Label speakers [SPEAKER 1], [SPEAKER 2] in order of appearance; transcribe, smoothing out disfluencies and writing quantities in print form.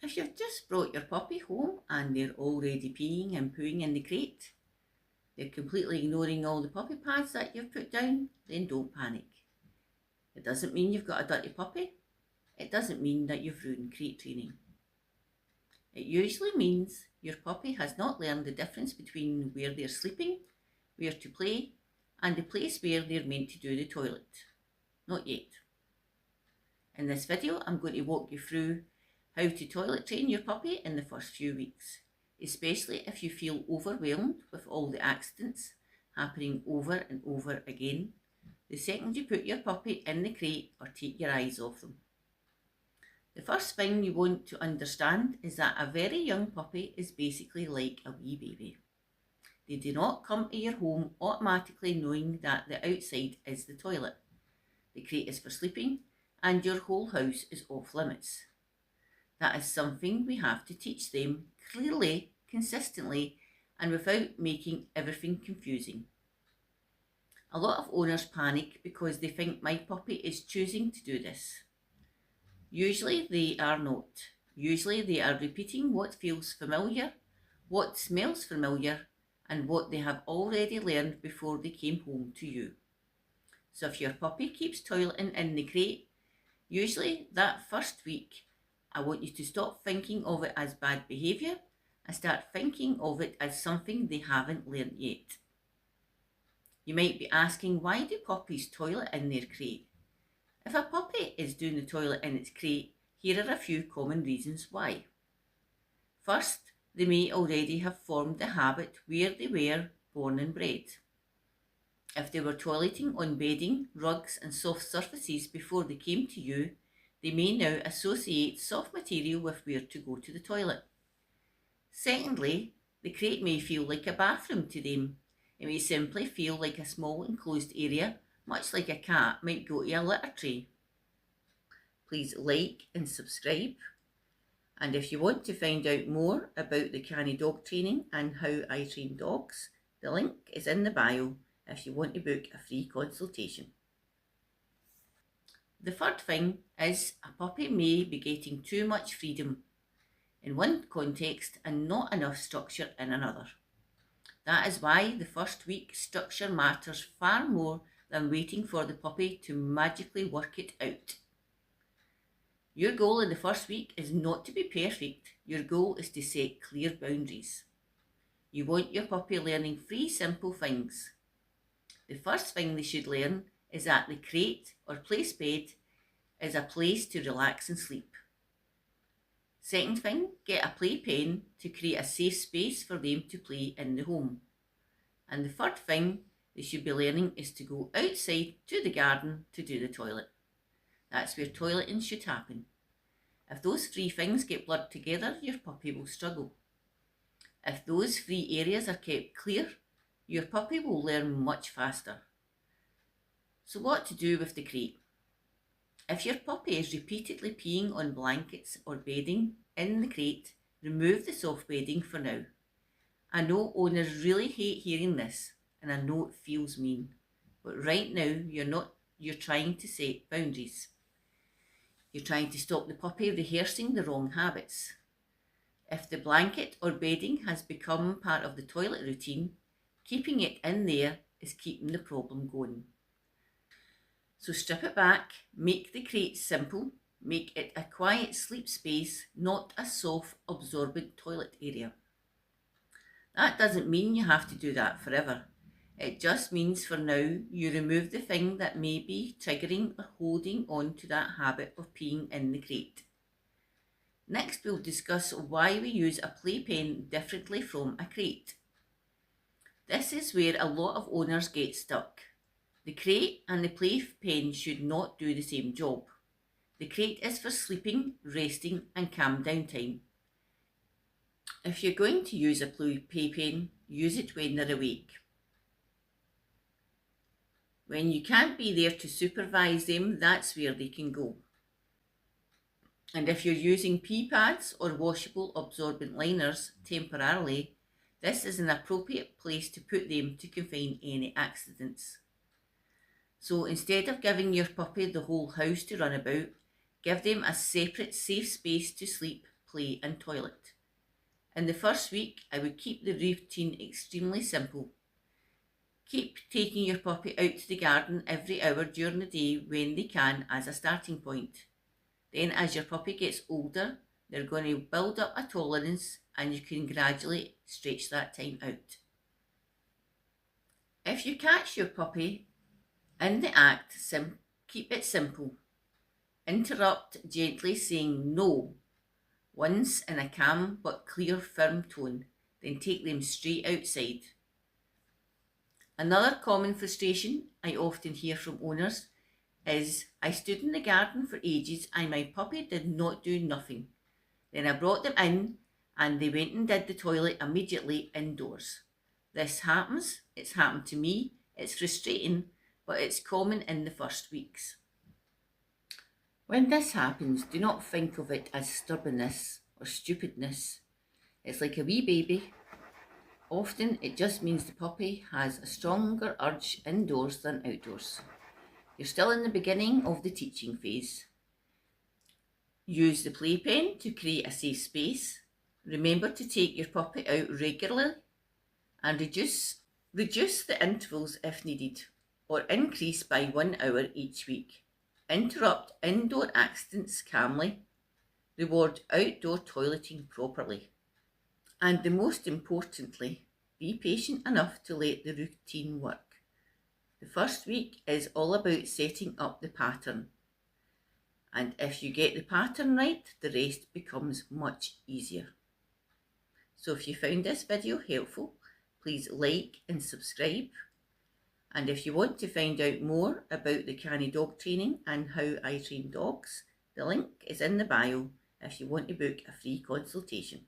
[SPEAKER 1] If you've just brought your puppy home and they're already peeing and pooing in the crate, they're completely ignoring all the puppy pads that you've put down, then don't panic. It doesn't mean you've got a dirty puppy. It doesn't mean that you've ruined crate training. It usually means your puppy has not learned the difference between where they're sleeping, where to play, and the place where they're meant to do the toilet. Not yet. In this video, I'm going to walk you through how to toilet train your puppy in the first few weeks, especially if you feel overwhelmed with all the accidents happening over and over again the second you put your puppy in the crate or take your eyes off them. The first thing you want to understand is that a very young puppy is basically like a wee baby. They do not come to your home automatically knowing that the outside is the toilet. The crate is for sleeping and your whole house is off limits. That is something we have to teach them clearly, consistently, and without making everything confusing. A lot of owners panic because they think my puppy is choosing to do this. Usually they are not. Usually they are repeating what feels familiar, what smells familiar, and what they have already learned before they came home to you. So if your puppy keeps toileting in the crate, usually that first week, I want you to stop thinking of it as bad behaviour and start thinking of it as something they haven't learned yet. You might be asking, why do puppies toilet in their crate? If a puppy is doing the toilet in its crate, here are a few common reasons why. First, they may already have formed the habit where they were born and bred. If they were toileting on bedding, rugs and soft surfaces before they came to you, they may now associate soft material with where to go to the toilet. Secondly, the crate may feel like a bathroom to them. It may simply feel like a small enclosed area, much like a cat might go to a litter tray. Please like and subscribe. And if you want to find out more about the Cannae dog training and how I train dogs, the link is in the bio if you want to book a free consultation. The third thing is a puppy may be getting too much freedom in one context and not enough structure in another. That is why the first week structure matters far more than waiting for the puppy to magically work it out. Your goal in the first week is not to be perfect. Your goal is to set clear boundaries. You want your puppy learning 3 simple things. The first thing they should learn is that the crate or place bed is a place to relax and sleep. Second thing, get a playpen to create a safe space for them to play in the home. And the third thing they should be learning is to go outside to the garden to do the toilet. That's where toileting should happen. If those 3 things get blurred together, your puppy will struggle. If those 3 areas are kept clear, your puppy will learn much faster. So what to do with the crate? If your puppy is repeatedly peeing on blankets or bedding in the crate, remove the soft bedding for now. I know owners really hate hearing this, and I know it feels mean, but right now you're trying to set boundaries. You're trying to stop the puppy rehearsing the wrong habits. If the blanket or bedding has become part of the toilet routine, keeping it in there is keeping the problem going. So strip it back, make the crate simple, make it a quiet sleep space, not a soft, absorbent toilet area. That doesn't mean you have to do that forever. It just means for now you remove the thing that may be triggering or holding on to that habit of peeing in the crate. Next we'll discuss why we use a playpen differently from a crate. This is where a lot of owners get stuck. The crate and the playpen should not do the same job. The crate is for sleeping, resting and calm down time. If you're going to use a playpen, use it when they're awake. When you can't be there to supervise them, that's where they can go. And if you're using pee pads or washable absorbent liners temporarily, this is an appropriate place to put them to confine any accidents. So instead of giving your puppy the whole house to run about, give them a separate safe space to sleep, play and toilet. In the first week, I would keep the routine extremely simple. Keep taking your puppy out to the garden every hour during the day when they can as a starting point. Then as your puppy gets older, they're going to build up a tolerance and you can gradually stretch that time out. If you catch your puppy in the act, keep it simple. Interrupt gently saying no once in a calm but clear, firm tone, then take them straight outside. Another common frustration I often hear from owners is, I stood in the garden for ages and my puppy did not do nothing. Then I brought them in and they went and did the toilet immediately indoors. This happens, it's happened to me, it's frustrating, but it's common in the first weeks. When this happens, do not think of it as stubbornness or stupidness. It's like a wee baby. Often it just means the puppy has a stronger urge indoors than outdoors. You're still in the beginning of the teaching phase. Use the playpen to create a safe space. Remember to take your puppy out regularly and reduce the intervals if needed, or increase by 1 hour each week. Interrupt indoor accidents calmly. Reward outdoor toileting properly. And the most importantly, be patient enough to let the routine work. The first week is all about setting up the pattern. And if you get the pattern right, the rest becomes much easier. So if you found this video helpful, please like and subscribe. And if you want to find out more about the Cannae dog training and how I train dogs, the link is in the bio if you want to book a free consultation.